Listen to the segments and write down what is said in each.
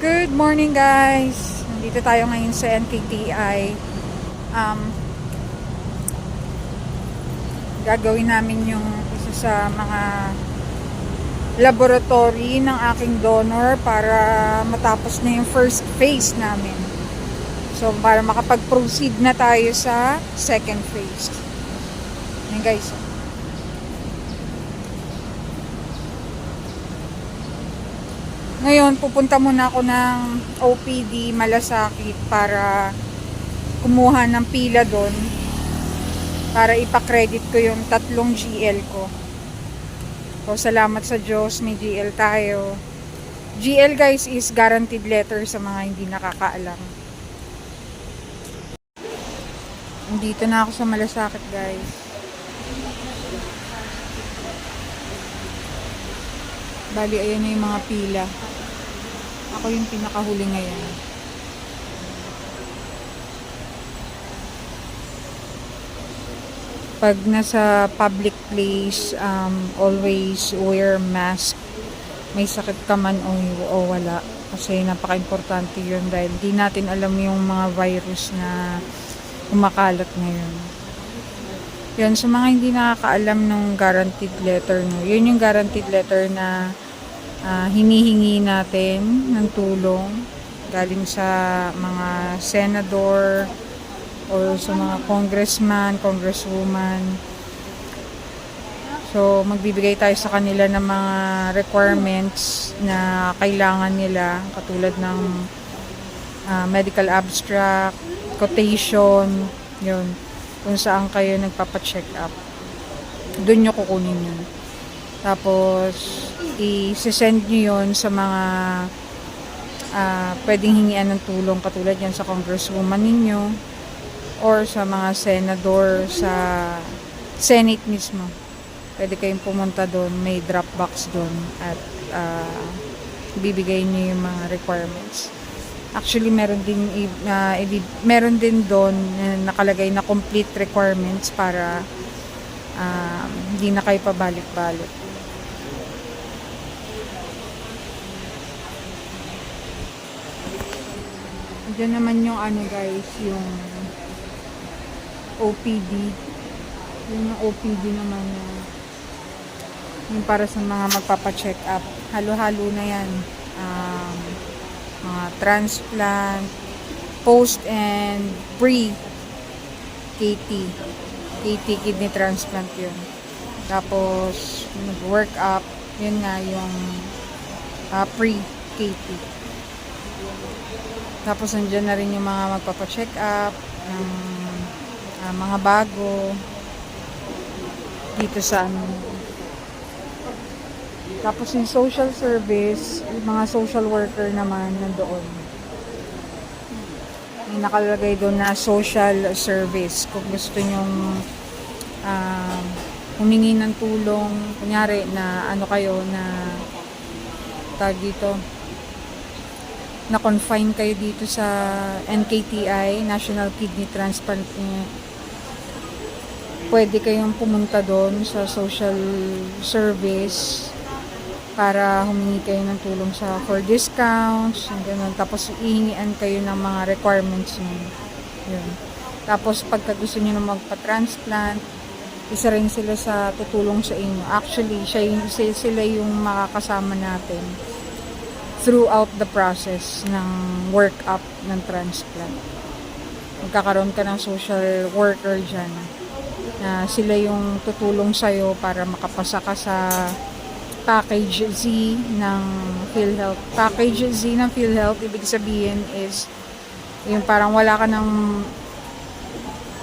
Good morning guys! Nandito tayo ngayon sa NKTI. Gagawin namin yung isa sa mga laboratory ng aking donor para matapos na yung first phase namin. So para makapag-proceed na tayo sa second phase. Ayan guys. Ngayon, pupunta muna ako ng OPD Malasakit para kumuha ng pila doon para ipakredit ko yung 3 GL ko. So, salamat sa Diyos, may GL tayo. GL guys is guaranteed letter sa mga hindi nakakaalam. Nandito na ako sa Malasakit guys. Bali, ayan na yung mga pila. Ako yung pinakahuli ngayon. Pag nasa public place, always wear mask. May sakit ka man o wala. Kasi napaka-importante yun dahil di natin alam yung mga virus na kumakalat ngayon. Yan, sa mga hindi nakakaalam ng guaranteed letter, no? Yun yung guaranteed letter na hinihingi natin ng tulong galing sa mga senador o sa mga congressman, congresswoman. So, magbibigay tayo sa kanila ng mga requirements na kailangan nila, katulad ng medical abstract, quotation, yun, kung saan kayo nagpapacheck up. Doon nyo kukunin yun. Tapos, i-send nyo yun sa mga pwedeng hingian ng tulong, katulad yan sa congresswoman ninyo or sa mga senador sa Senate mismo. Pwede kayong pumunta doon, may drop box doon at bibigay nyo yung mga requirements. Actually, meron din doon nakalagay na complete requirements para hindi na kayo pabalik-balik. Diyan naman yung guys, yung OPD. Yung OPD naman yung para sa mga magpapacheck up. Halo-halo na yan. Mga transplant, post and pre-KT. KT, kidney transplant yun. Tapos, nag-work up, yun nga yung pre-KT. Tapos nandiyan na rin yung mga magpapacheck up ng mga bago dito sa Tapos yung social service, yung mga social worker naman nandoon. May nakalagay doon na social service. Kung gusto nyong humingi ng tulong, kunyari na kayo na tag dito, na-confine kayo dito sa NKTI, National Kidney Transplant, pwede kayong pumunta doon sa social service para humingi kayo ng tulong for discounts, ganun. Tapos ihingian kayo ng mga requirements nyo. Yun. Tapos pagka gusto nyo na magpa-transplant, isa rin sila sa tutulong sa inyo. Actually, sila yung makakasama natin throughout the process ng work-up ng transplant. Magkakaroon ka ng social worker dyan. Sila yung tutulong sa'yo para makapasa ka sa Package Z ng PhilHealth. Package Z ng PhilHealth, ibig sabihin is, yung parang wala ka ng,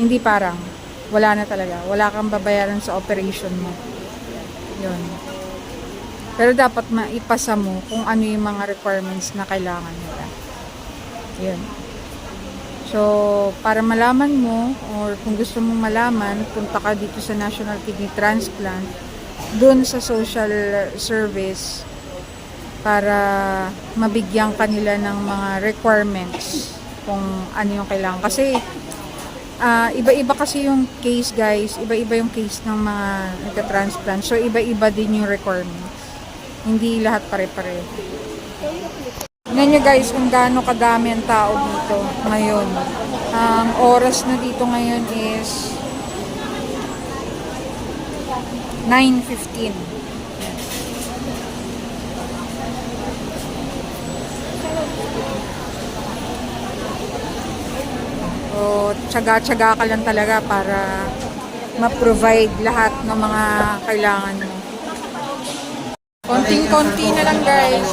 hindi parang, wala na talaga. Wala kang babayaran sa operation mo. Yun. Pero dapat maipasa mo kung ano yung mga requirements na kailangan nila. Yun. So, para malaman mo, or kung gusto mong malaman, punta ka dito sa National Kidney Transplant, dun sa social service, para mabigyan kanila ng mga requirements kung ano yung kailangan. Kasi, iba-iba kasi yung case guys, iba-iba yung case ng mga nagka-transplant. So, iba-iba din yung requirements. Hindi lahat pare-pare. Tingnan nyo guys kung gaano kadami ang tao dito ngayon. Ang oras na dito ngayon is 9:15. So, tsaga-tsaga ka lang talaga para ma-provide lahat ng mga kailangan mo. Konting-konti na lang guys.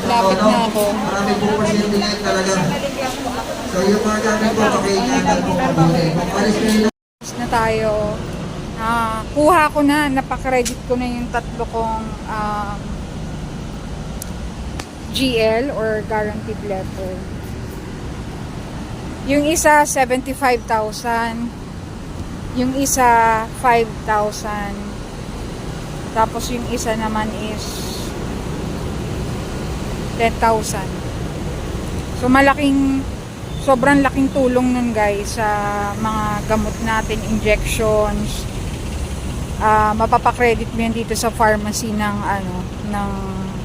Lapit na ako. Marami po pasyente ngayon talaga. So yung mga gamit po, pakinggan po kami. Papalis kayo Na tayo. Kuha ko na, napaka-credit ko na yung tatlo kong GL or guaranteed letter. Yung isa 75,000, yung isa 5,000, tapos yung isa naman is 10,000. So sobrang laking tulong nun guys sa mga gamot natin, injections. Mapapakredit mo yan dito sa pharmacy ng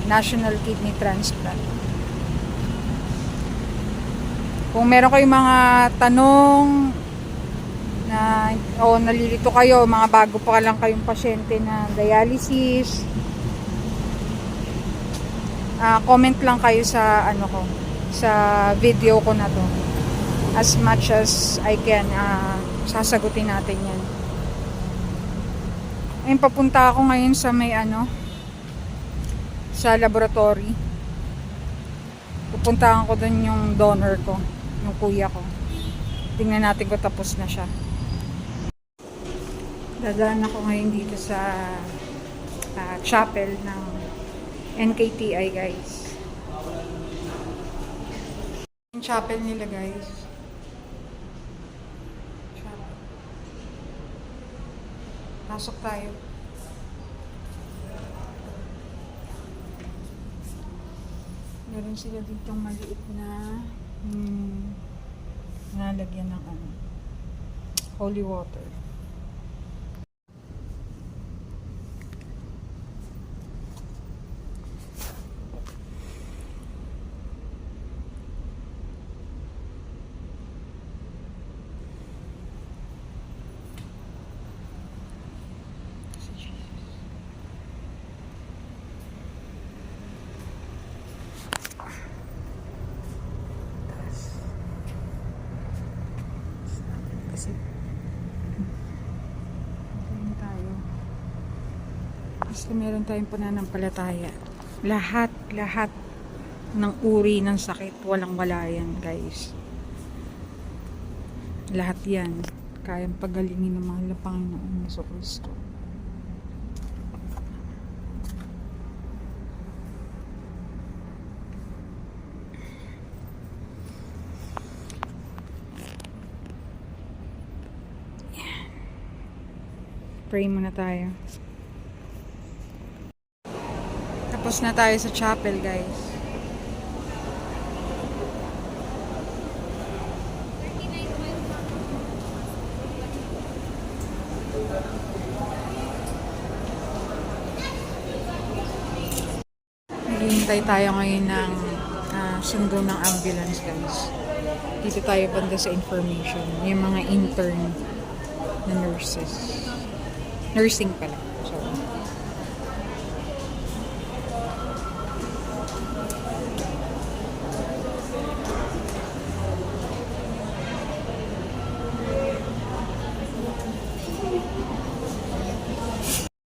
National Kidney Transplant. Kung meron kayong mga tanong na nalilito kayo, mga bago pa lang kayong pasyente na dialysis, comment lang kayo sa sa video ko na to. As much as I can, sasagutin natin yan. Ayun, papunta ako ngayon sa sa laboratory. Pupuntahan ko dun yung donor ko, yung kuya ko. Tingnan natin kung tapos na siya. Dadaan ako ngayon dito sa chapel ng NKTI guys. Yung chapel nila guys. Chapel. Pasok tayo. Meron sila ditong maliit na nalagyan ng holy water. Kasi tayo. Basta meron tayong pananampalataya. Lahat ng uri ng sakit, walang-wala yan, guys. Lahat yan. Kayang pagalingin ng mga Panginoon sa Kristo. Pray muna tayo. Tapos na tayo sa chapel, guys. Naghihintay tayo ngayon ng sundo ng ambulance, guys. Dito tayo banda sa information. Yung mga intern na nurses. Nursing pala. Sorry.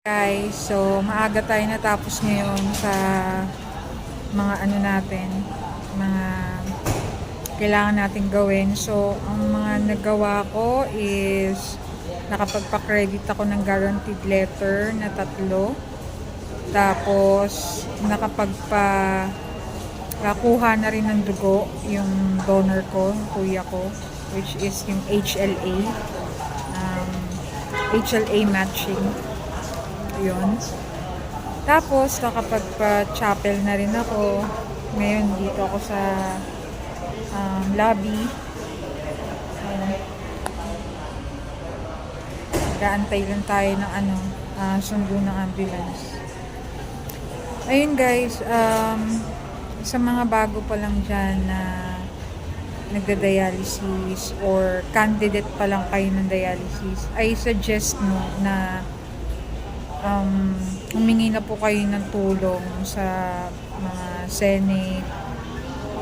Guys, so maaga tayo natapos ngayon sa mga natin, mga kailangan natin gawin. So, ang mga nagawa ko is nakapagpa-credit ako ng guaranteed letter na 3. Tapos kuha na rin ng dugo yung donor ko, yung kuya ko, which is yung HLA matching. Yun. Tapos nakapagpa-chapel na rin ako. Ngayon dito ako sa lobby. Gaantay lang tayo ng sundo ng ambulance. Ayun guys, sa mga bago pa lang dyan na nagda-dialysis or candidate pa lang kayo ng dialysis, I suggest no na humingi na po kayo ng tulong sa mga Senate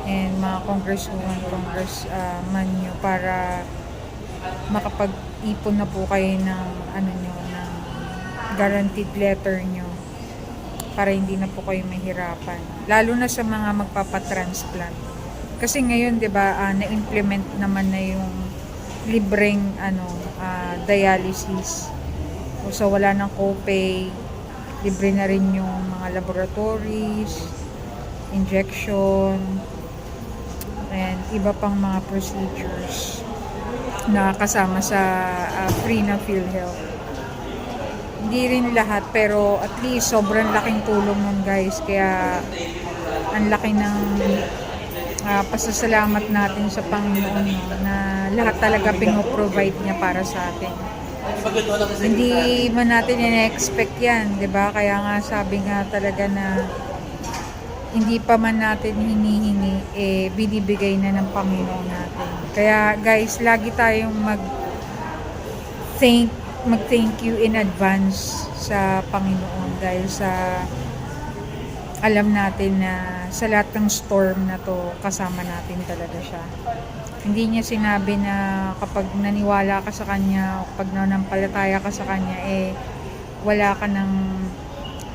and mga congressman nyo para makapag-ipon na po kayo ng ng guaranteed letter nyo para hindi na po kayo mahirapan, lalo na sa mga magpapatransplant. Kasi ngayon 'di ba, na-implement naman na yung libreng dialysis. So wala nang copay, libre na rin yung mga laboratories, injection, and iba pang mga procedures na kasama sa free na PhilHealth. Hindi rin lahat, pero at least sobrang laking tulong nun guys. Kaya ang laki ng pasasalamat natin sa Panginoon na lahat talaga pinoprovide niya para sa atin. Hindi man natin in-expect yan, di ba? Kaya nga sabi nga talaga na hindi pa man natin hinihingi, binibigay na ng Panginoon natin. Kaya guys, lagi tayong mag-thank you in advance sa Panginoon dahil sa alam natin na sa lahat ng storm na to, kasama natin talaga siya. Hindi niya sinabi na kapag naniwala ka sa Kanya, kapag nanampalataya ka sa Kanya, wala ka ng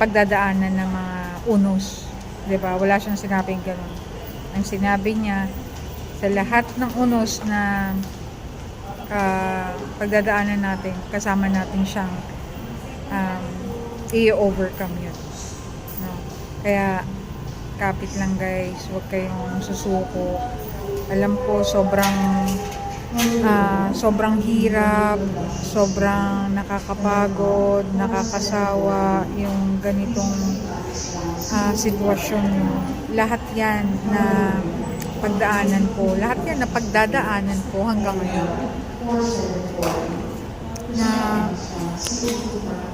pagdadaanan ng mga unos. Diba? Wala siyang sinabing ganun. Ang sinabi niya, sa lahat ng unos na pagdadaanan natin, kasama natin siyang i-overcome yun. No? Kaya, kapit lang guys, huwag kayong susuko. Alam ko, sobrang hirap, sobrang nakakapagod, nakakasawa yung ganitong sitwasyon nyo. Lahat yan na pagdaanan ko, lahat yan na pagdadaanan ko hanggang ngayon.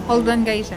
Hold on guys